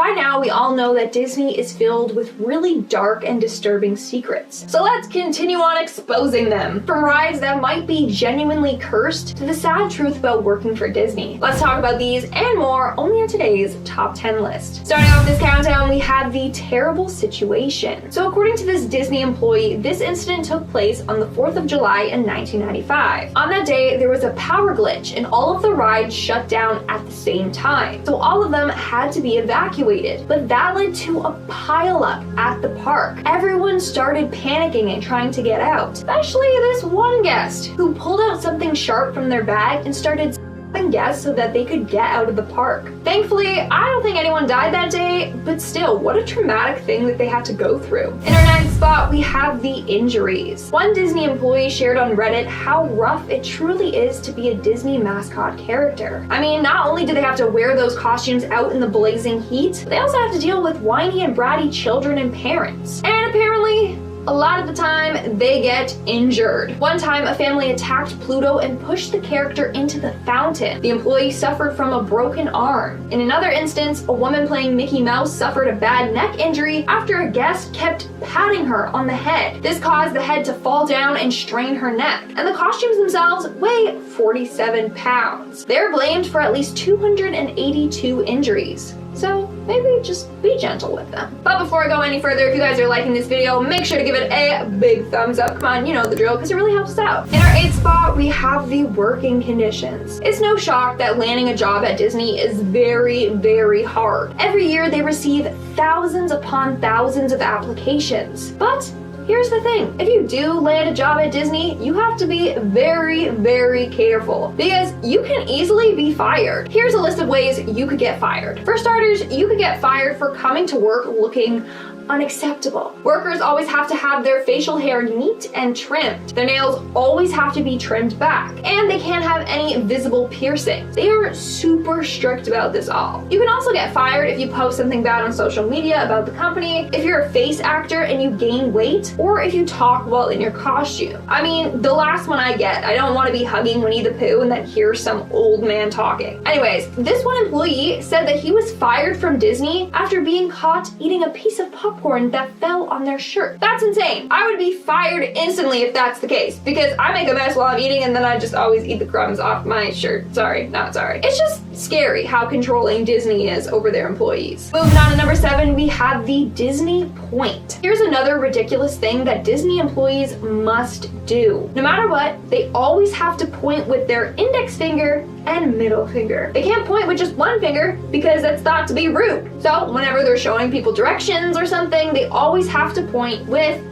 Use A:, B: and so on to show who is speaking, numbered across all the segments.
A: By now, we all know that Disney is filled with really dark and disturbing secrets. So let's continue on exposing them. From rides that might be genuinely cursed to the sad truth about working for Disney. Let's talk about these and more only on today's top 10 list. Starting off this countdown, we have the terrible situation. So according to this Disney employee, this incident took place on the 4th of July in 1995. On that day, there was a power glitch and all of the rides shut down at the same time. So all of them had to be evacuated, but that led to a pileup at the park. Everyone started panicking and trying to get out, especially this one guest who pulled out something sharp from their bag and started guests so that they could get out of the park. Thankfully, I don't think anyone died that day, but still, what a traumatic thing that they had to go through. In our ninth spot, we have the injuries. One Disney employee shared on Reddit how rough it truly is to be a Disney mascot character. I mean, not only do they have to wear those costumes out in the blazing heat, they also have to deal with whiny and bratty children and parents. And apparently, a lot of the time, they get injured. One time, a family attacked Pluto and pushed the character into the fountain. The employee suffered from a broken arm. In another instance, a woman playing Mickey Mouse suffered a bad neck injury after a guest kept patting her on the head. This caused the head to fall down and strain her neck. And the costumes themselves weigh 47 pounds. They're blamed for at least 282 injuries. So maybe just be gentle with them. But before I go any further, if you guys are liking this video, make sure to give it a big thumbs up. Come on, you know the drill, because it really helps us out. In our eighth spot, we have the working conditions. It's no shock that landing a job at Disney is very, very hard. Every year they receive thousands upon thousands of applications. But here's the thing, if you do land a job at Disney, you have to be very, very careful because you can easily be fired. Here's a list of ways you could get fired. For starters, you could get fired for coming to work looking unacceptable. Workers always have to have their facial hair neat and trimmed. Their nails always have to be trimmed back, and they can't have any visible piercings. They are super strict about this all. You can also get fired if you post something bad on social media about the company, if you're a face actor and you gain weight, or if you talk while in your costume. I mean, the last one I get. I don't want to be hugging Winnie the Pooh and then hear some old man talking. Anyways, this one employee said that he was fired from Disney after being caught eating a piece of popcorn that fell on their shirt. That's insane. I would be fired instantly if that's the case, because I make a mess while I'm eating and then I just always eat the crumbs off my shirt. Sorry, not sorry. It's just scary how controlling Disney is over their employees. Moving on to number 7, we have the Disney point. Here's another ridiculous thing that Disney employees must do. No matter what, they always have to point with their index finger and middle finger. They can't point with just one finger because that's thought to be rude. So whenever they're showing people directions or something, they always have to point with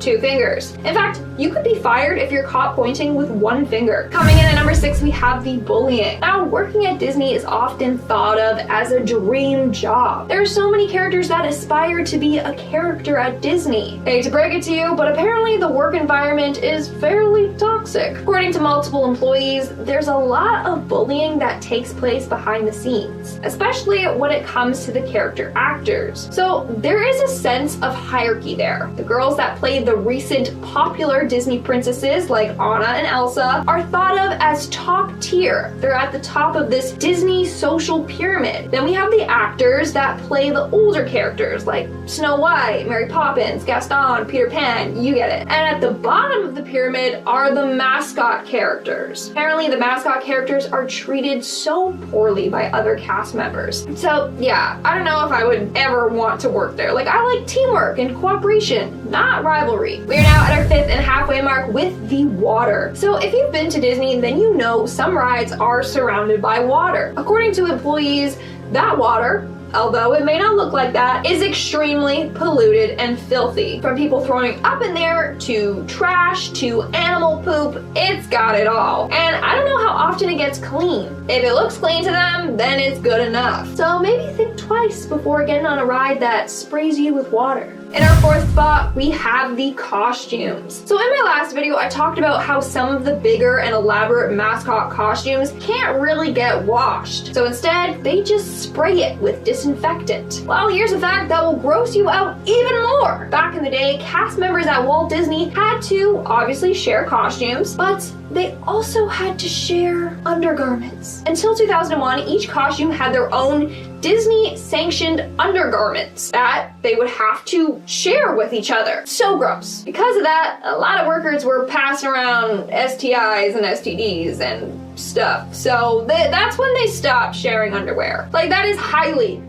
A: 2 fingers. In fact, you could be fired if you're caught pointing with 1 finger. Coming in at number 6, we have the bullying. Now, working at Disney is often thought of as a dream job. There are so many characters that aspire to be a character at Disney. Hate to break it to you, but apparently the work environment is fairly toxic. According to multiple employees, there's a lot of bullying that takes place behind the scenes, especially when it comes to the character actors. So there is a sense of hierarchy there. The girls that play the recent popular Disney princesses like Anna and Elsa are thought of as top tier. They're at the top of this Disney social pyramid. Then we have the actors that play the older characters like Snow White, Mary Poppins, Gaston, Peter Pan, you get it. And at the bottom of the pyramid are the mascot characters. Apparently the mascot characters are treated so poorly by other cast members. So yeah, I don't know if I would ever want to work there. Like, I like teamwork and cooperation, not rivalry. We are now at our 5th and halfway mark with the water. So if you've been to Disney, then you know some rides are surrounded by water. According to employees, that water, although it may not look like that, is extremely polluted and filthy. From people throwing up in there, to trash, to animal poop, it's got it all. And I don't know how often it gets clean. If it looks clean to them, then it's good enough. So maybe think twice before getting on a ride that sprays you with water. In our 4th spot, we have the costumes. So in my last video, I talked about how some of the bigger and elaborate mascot costumes can't really get washed. So instead, they just spray it with disinfectant. Well, here's a fact that will gross you out even more. Back in the day, cast members at Walt Disney had to obviously share costumes, but they also had to share undergarments. Until 2001, each costume had their own Disney sanctioned undergarments that they would have to share with each other. So gross. Because of that, a lot of workers were passing around STIs and STDs and stuff. So that's when they stopped sharing underwear. Like, that is highly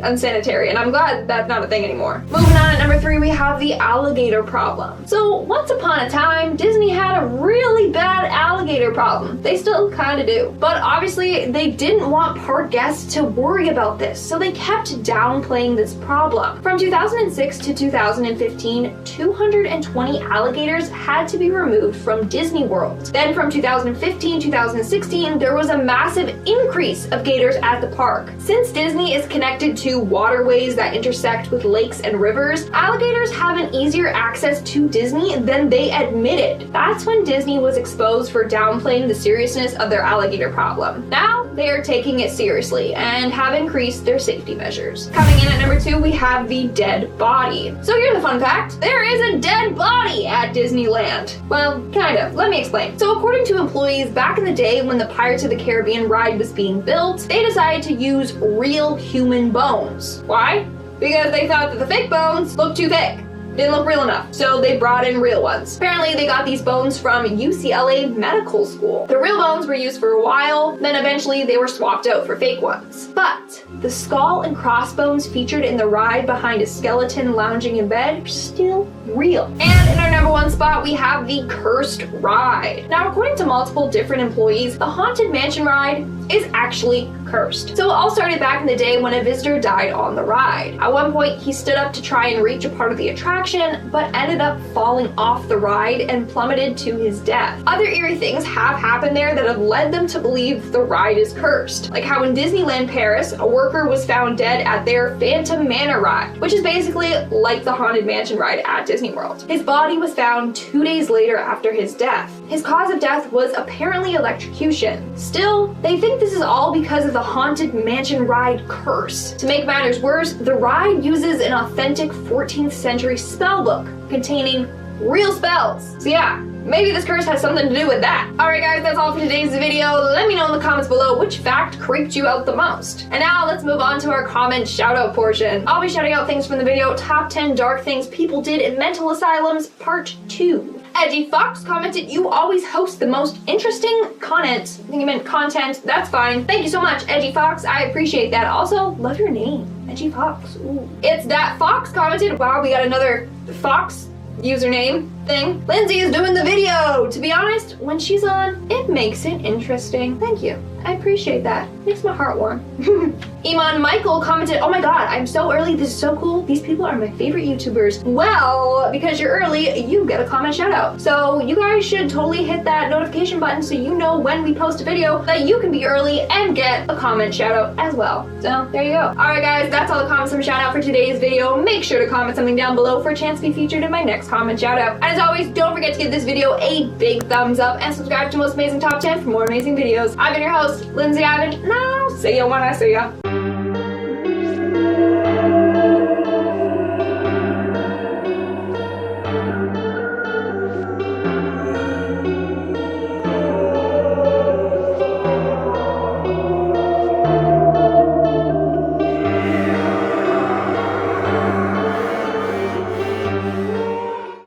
A: unsanitary, and I'm glad that's not a thing anymore. Moving on, at number 3, we have the alligator problem. So once upon a time, Disney had a really bad alligator problem. They still kind of do. But obviously, they didn't want park guests to worry about this, so they kept downplaying this problem. From 2006 to 2015, 220 alligators had to be removed from Disney World. Then from 2015 to 2016, there was a massive increase of gators at the park. Since Disney is connected to waterways that intersect with lakes and rivers, alligators have an easier access to Disney than they admitted. That's when Disney was exposed for downplaying the seriousness of their alligator problem. Now, they are taking it seriously and have increased their safety measures. Coming in at number 2, we have the dead body. So here's a fun fact. There is a dead body at Disneyland. Well, kind of. Let me explain. So according to employees, back in the day when the Pirates of the Caribbean ride was being built, they decided to use real human bones. Why? Because they thought that the fake bones looked too thick. Didn't look real enough, so they brought in real ones. Apparently, they got these bones from UCLA Medical School. The real bones were used for a while, then eventually they were swapped out for fake ones. But the skull and crossbones featured in the ride behind a skeleton lounging in bed are still real. And in our number 1 spot, we have the cursed ride. Now, according to multiple different employees, the Haunted Mansion ride is actually cursed. So it all started back in the day when a visitor died on the ride. At one point, he stood up to try and reach a part of the attraction, but ended up falling off the ride and plummeted to his death. Other eerie things have happened there that have led them to believe the ride is cursed. Like how in Disneyland Paris, a worker was found dead at their Phantom Manor ride, which is basically like the Haunted Mansion ride at Disney World. His body was found 2 days later after his death. His cause of death was apparently electrocution. Still, they think this is all because of the Haunted Mansion ride curse. To make matters worse, the ride uses an authentic 14th century spellbook containing real spells. So yeah, maybe this curse has something to do with that. Alright guys, that's all for today's video. Let me know in the comments below which fact creeped you out the most. And now let's move on to our comment shout out portion. I'll be shouting out things from the video Top 10 Dark Things People Did in Mental Asylums Part 2. Edgy Fox commented, "You always host the most interesting content." I think you meant content. That's fine. Thank you so much, Edgy Fox. I appreciate that. Also, love your name, Edgy Fox. Ooh. It's That Fox commented, "Wow, we got another Fox username thing. Lindsay is doing the video. To be honest, when she's on, it makes it interesting." Thank you. I appreciate that. Makes my heart warm. Iman Michael commented, "Oh my god, I'm so early. This is so cool. These people are my favorite YouTubers." Well, because you're early, you get a comment shout out. So you guys should totally hit that notification button so you know when we post a video that you can be early and get a comment shout out as well. So there you go. Alright guys, that's all the comments I'm shout out for today's video. Make sure to comment something down below for a chance to be featured in my next comment shout out. And as always, don't forget to give this video a big thumbs up and subscribe to Most Amazing Top 10 for more amazing videos. I've been your host, Lindsay Ivan, and I'll see ya when I see ya.